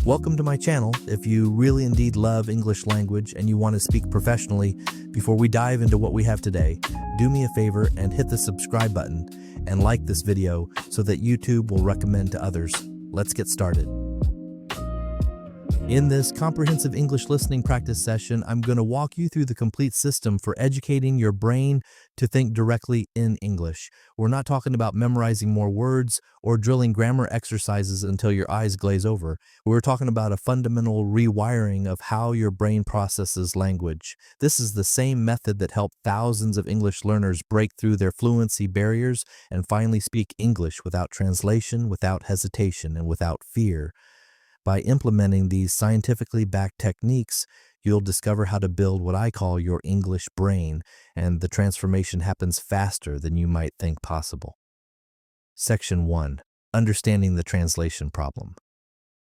Welcome to my channel. If you really indeed love English language and you want to speak professionally, before we dive into what we have today, do me a favor and hit the subscribe button and like this video so that YouTube will recommend to others. Let's get started. In this comprehensive English listening practice session, I'm going to walk you through the complete system for educating your brain to think directly in English. We're not talking about memorizing more words or drilling grammar exercises until your eyes glaze over. We're talking about a fundamental rewiring of how your brain processes language. This is the same method that helped thousands of English learners break through their fluency barriers and finally speak English without translation, without hesitation, and without fear. By implementing these scientifically backed techniques, you'll discover how to build what I call your English brain, and the transformation happens faster than you might think possible. Section 1. Understanding the translation problem.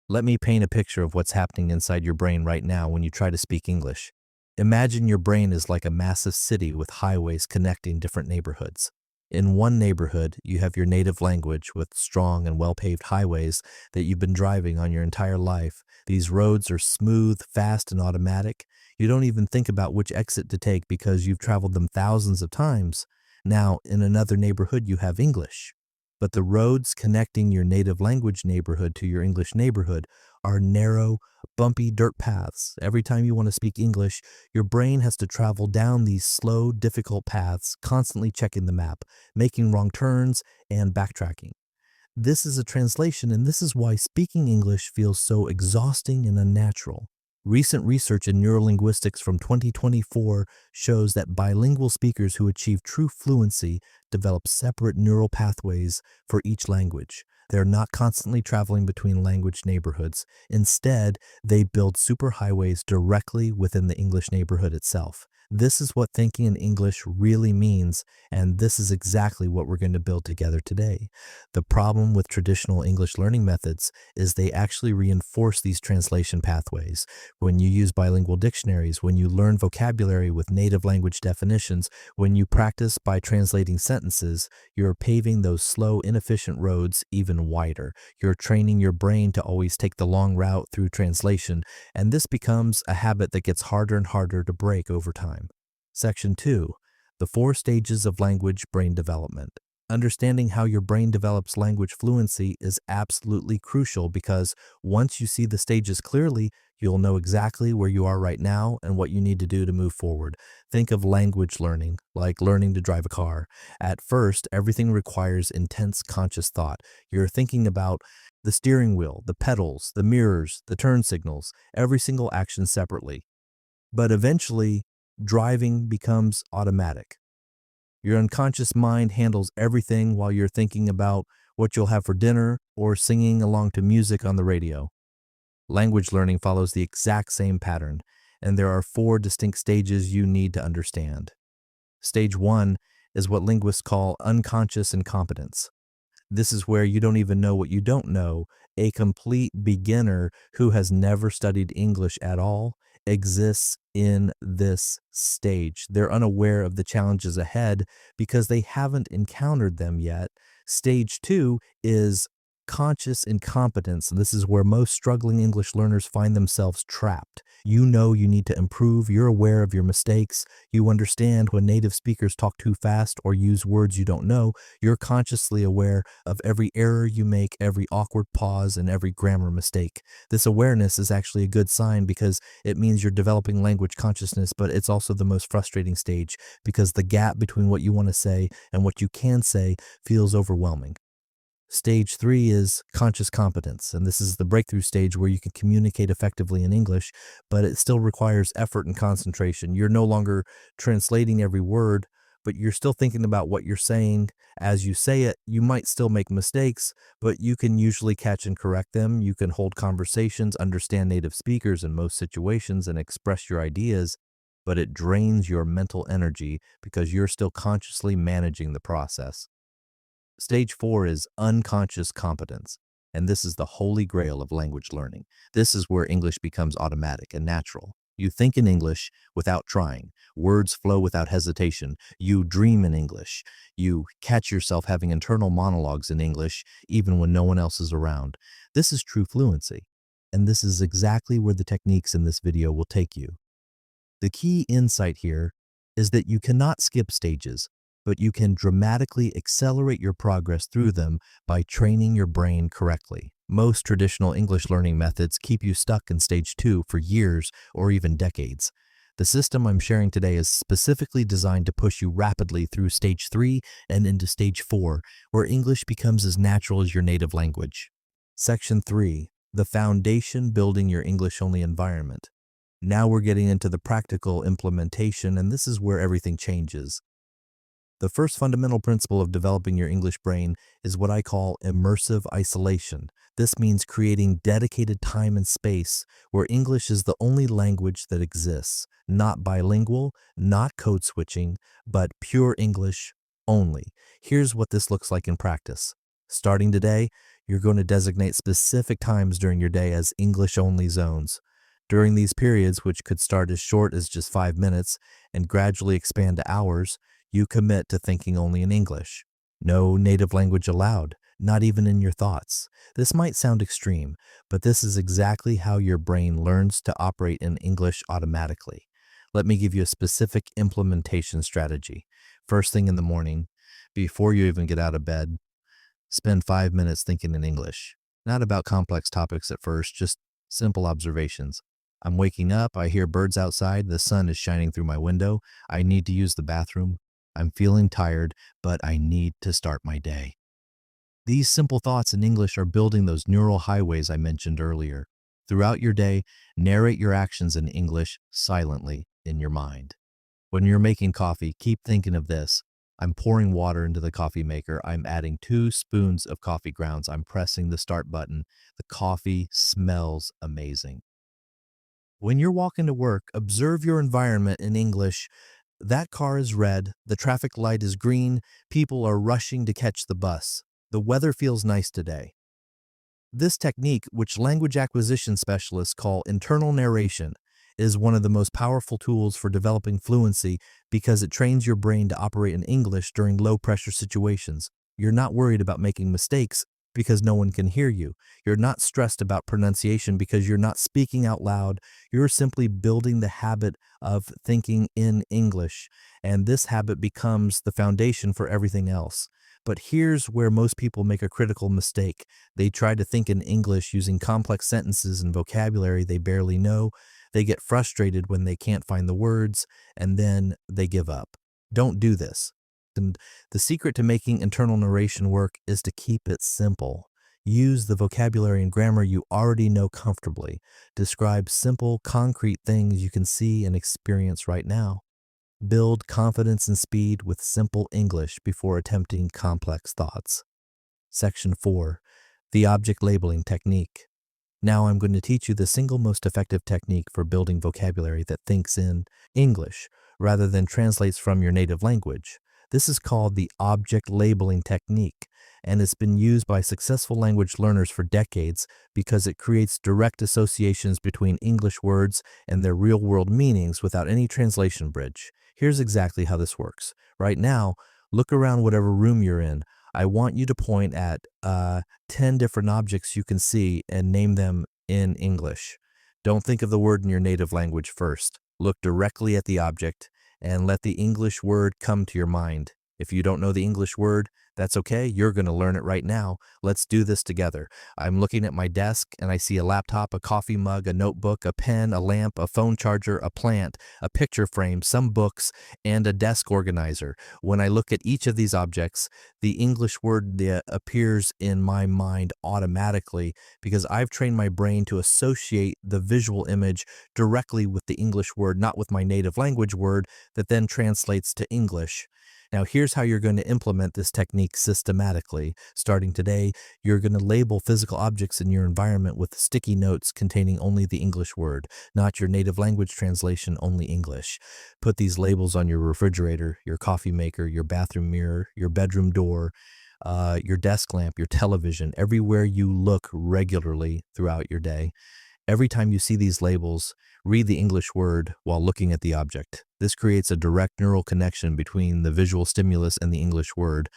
Let me paint a picture of what's happening inside your brain right now when you try to speak English. Imagine your brain is like a massive city with highways connecting different neighborhoods. In one neighborhood, you have your native language with strong and well-paved highways that you've been driving on your entire life. These roads are smooth, fast, and automatic. You don't even think about which exit to take because you've traveled them thousands of times. Now, in another neighborhood, you have English. But the roads connecting your native language neighborhood to your English neighborhood are narrow, bumpy dirt paths. Every time you want to speak English, your brain has to travel down these slow, difficult paths, constantly checking the map, making wrong turns, and backtracking. This is a translation, and this is why speaking English feels so exhausting and unnatural. Recent research in neurolinguistics from 2024 shows that bilingual speakers who achieve true fluency develop separate neural pathways for each language. They're not constantly traveling between language neighborhoods. Instead, they build superhighways directly within the English neighborhood itself. This is what thinking in English really means, and this is exactly what we're going to build together today. The problem with traditional English learning methods is they actually reinforce these translation pathways. When you use bilingual dictionaries, when you learn vocabulary with native language definitions, when you practice by translating sentences, you're paving those slow, inefficient roads even wider. You're training your brain to always take the long route through translation, and this becomes a habit that gets harder and harder to break over time. Section 2. The 4 stages of language brain development. Understanding how your brain develops language fluency is absolutely crucial because once you see the stages clearly, you'll know exactly where you are right now and what you need to do to move forward. Think of language learning, like learning to drive a car. At first, everything requires intense conscious thought. You're thinking about the steering wheel, the pedals, the mirrors, the turn signals, every single action separately. But eventually, driving becomes automatic. Your unconscious mind handles everything while you're thinking about what you'll have for dinner or singing along to music on the radio. Language learning follows the exact same pattern, and there are 4 distinct stages you need to understand. Stage 1 is what linguists call unconscious incompetence. This is where you don't even know what you don't know. A complete beginner who has never studied English at all exists in this stage. They're unaware of the challenges ahead because they haven't encountered them yet. Stage 2 is conscious incompetence. This is where most struggling English learners find themselves trapped. You know you need to improve. You're aware of your mistakes. You understand when native speakers talk too fast or use words you don't know. You're consciously aware of every error you make, every awkward pause, and every grammar mistake. This awareness is actually a good sign because it means you're developing language consciousness, but it's also the most frustrating stage because the gap between what you want to say and what you can say feels overwhelming. Stage 3 is conscious competence, and this is the breakthrough stage where you can communicate effectively in English, but it still requires effort and concentration. You're no longer translating every word, but you're still thinking about what you're saying as you say it. You might still make mistakes, but you can usually catch and correct them. You can hold conversations, understand native speakers in most situations, and express your ideas, but it drains your mental energy because you're still consciously managing the process. Stage 4 is unconscious competence, and this is the holy grail of language learning. This is where English becomes automatic and natural. You think in English without trying. Words flow without hesitation. You dream in English. You catch yourself having internal monologues in English even when no one else is around. This is true fluency. and this is exactly where the techniques in this video will take you. The key insight here is that you cannot skip stages, but you can dramatically accelerate your progress through them by training your brain correctly. Most traditional English learning methods keep you stuck in stage 2 for years or even decades. The system I'm sharing today is specifically designed to push you rapidly through stage 3 and into stage 4, where English becomes as natural as your native language. Section 3. The foundation building your English-only environment. Now we're getting into the practical implementation, and this is where everything changes. The first fundamental principle of developing your English brain is what I call immersive isolation. This means creating dedicated time and space where English is the only language that exists, not bilingual, not code switching, but pure English only. Here's what this looks like in practice. Starting today, you're going to designate specific times during your day as English-only zones. During these periods, which could start as short as just 5 minutes and gradually expand to hours, you commit to thinking only in English. No native language allowed, not even in your thoughts. This might sound extreme, but this is exactly how your brain learns to operate in English automatically. Let me give you a specific implementation strategy. First thing in the morning, before you even get out of bed, spend 5 minutes thinking in English. Not about complex topics at first, just simple observations. I'm waking up, I hear birds outside, the sun is shining through my window, I need to use the bathroom, I'm feeling tired, but I need to start my day. These simple thoughts in English are building those neural highways I mentioned earlier. Throughout your day, narrate your actions in English silently in your mind. When you're making coffee, keep thinking of this. I'm pouring water into the coffee maker. I'm adding 2 spoons of coffee grounds. I'm pressing the start button. The coffee smells amazing. When you're walking to work, observe your environment in English. That car is red, the traffic light is green, people are rushing to catch the bus. The weather feels nice today. This technique, which language acquisition specialists call internal narration, is one of the most powerful tools for developing fluency because it trains your brain to operate in English during low-pressure situations. You're not worried about making mistakes because no one can hear you. You're not stressed about pronunciation because you're not speaking out loud. You're simply building the habit of thinking in English, and this habit becomes the foundation for everything else. But here's where most people make a critical mistake. They try to think in English using complex sentences and vocabulary they barely know. They get frustrated when they can't find the words, and then they give up. Don't do this. And the secret to making internal narration work is to keep it simple. Use the vocabulary and grammar you already know comfortably. Describe simple, concrete things you can see and experience right now. Build confidence and speed with simple English before attempting complex thoughts. Section 4. The object labeling technique. Now I'm going to teach you the single most effective technique for building vocabulary that thinks in English rather than translates from your native language. This is called the object labeling technique, and it's been used by successful language learners for decades because it creates direct associations between English words and their real-world meanings without any translation bridge. Here's exactly how this works. Right now, look around whatever room you're in. I want you to point at 10 different objects you can see and name them in English. Don't think of the word in your native language first. Look directly at the object and let the English word come to your mind. If you don't know the English word, that's okay. You're going to learn it right now. Let's do this together. I'm looking at my desk and I see a laptop, a coffee mug, a notebook, a pen, a lamp, a phone charger, a plant, a picture frame, some books, and a desk organizer. When I look at each of these objects, the English word appears in my mind automatically because I've trained my brain to associate the visual image directly with the English word, not with my native language word that then translates to English. Now, here's how you're going to implement this technique systematically. Starting today, you're going to label physical objects in your environment with sticky notes containing only the English word, not your native language translation, only English. Put these labels on your refrigerator, your coffee maker, your bathroom mirror, your bedroom door, your desk lamp, your television, everywhere you look regularly throughout your day. Every time you see these labels, read the English word while looking at the object. This creates a direct neural connection between the visual stimulus and the English word,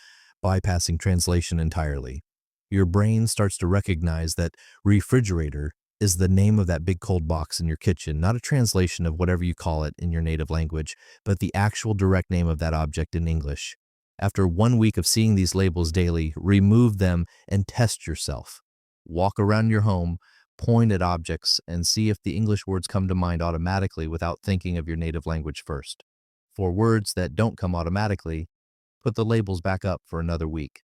bypassing translation entirely. Your brain starts to recognize that refrigerator is the name of that big cold box in your kitchen, not a translation of whatever you call it in your native language, but the actual direct name of that object in English. After 1 week of seeing these labels daily, remove them and test yourself. Walk around your home, point at objects, and see if the English words come to mind automatically without thinking of your native language first. For words that don't come automatically, put the labels back up for another week.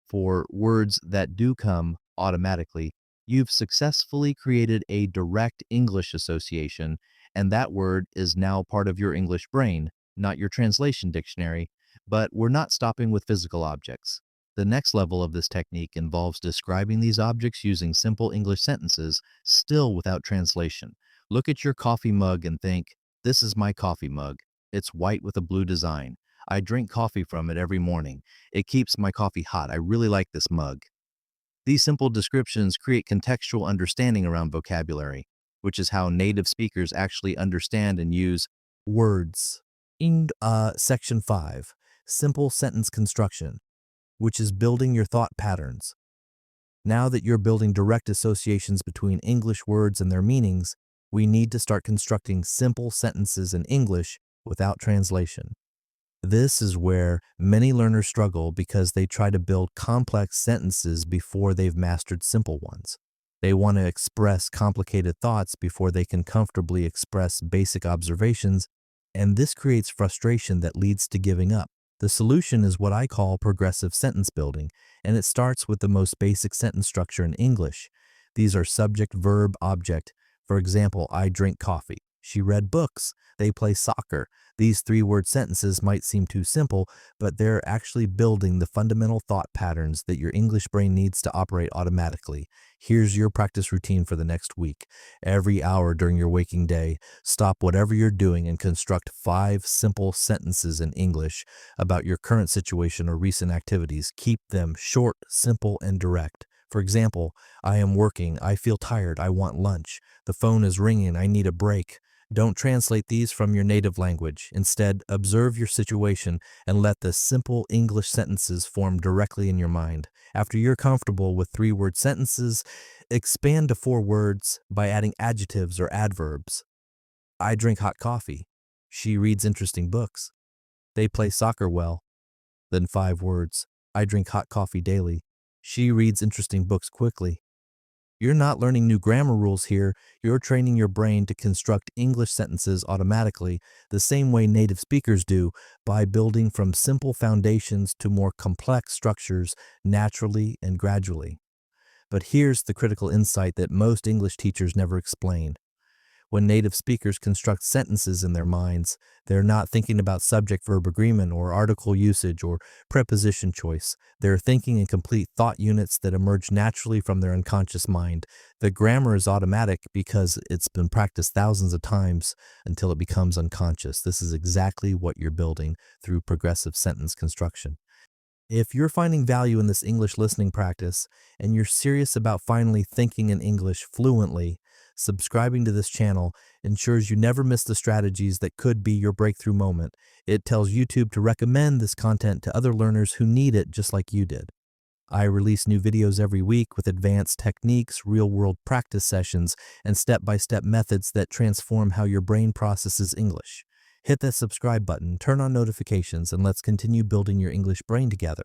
For words that do come automatically, you've successfully created a direct English association, and that word is now part of your English brain, not your translation dictionary. But we're not stopping with physical objects. The next level of this technique involves describing these objects using simple English sentences, still without translation. Look at your coffee mug and think, "This is my coffee mug. It's white with a blue design. I drink coffee from it every morning. It keeps my coffee hot. I really like this mug." These simple descriptions create contextual understanding around vocabulary, which is how native speakers actually understand and use words. In Section 5, Simple Sentence Construction, which is building your thought patterns. Now that you're building direct associations between English words and their meanings, we need to start constructing simple sentences in English without translation. This is where many learners struggle because they try to build complex sentences before they've mastered simple ones. They want to express complicated thoughts before they can comfortably express basic observations, and this creates frustration that leads to giving up. The solution is what I call progressive sentence building, and it starts with the most basic sentence structure in English. These are subject, verb, object. For example, I drink coffee. She read books. They play soccer. These three-word sentences might seem too simple, but they're actually building the fundamental thought patterns that your English brain needs to operate automatically. Here's your practice routine for the next week. Every hour during your waking day, stop whatever you're doing and construct 5 simple sentences in English about your current situation or recent activities. Keep them short, simple, and direct. For example, I am working. I feel tired. I want lunch. The phone is ringing. I need a break. Don't translate these from your native language. Instead, observe your situation and let the simple English sentences form directly in your mind. After you're comfortable with 3-word sentences, expand to 4 words by adding adjectives or adverbs. I drink hot coffee. She reads interesting books. They play soccer well. Then 5 words. I drink hot coffee daily. She reads interesting books quickly. You're not learning new grammar rules here. You're training your brain to construct English sentences automatically, the same way native speakers do, by building from simple foundations to more complex structures naturally and gradually. But here's the critical insight that most English teachers never explain. When native speakers construct sentences in their minds, they're not thinking about subject-verb agreement or article usage or preposition choice. They're thinking in complete thought units that emerge naturally from their unconscious mind. The grammar is automatic because it's been practiced thousands of times until it becomes unconscious. This is exactly what you're building through progressive sentence construction. If you're finding value in this English listening practice and you're serious about finally thinking in English fluently, subscribing to this channel ensures you never miss the strategies that could be your breakthrough moment. It tells YouTube to recommend this content to other learners who need it just like you did. I release new videos every week with advanced techniques, real-world practice sessions, and step-by-step methods that transform how your brain processes English. Hit that subscribe button, turn on notifications, and let's continue building your English brain together.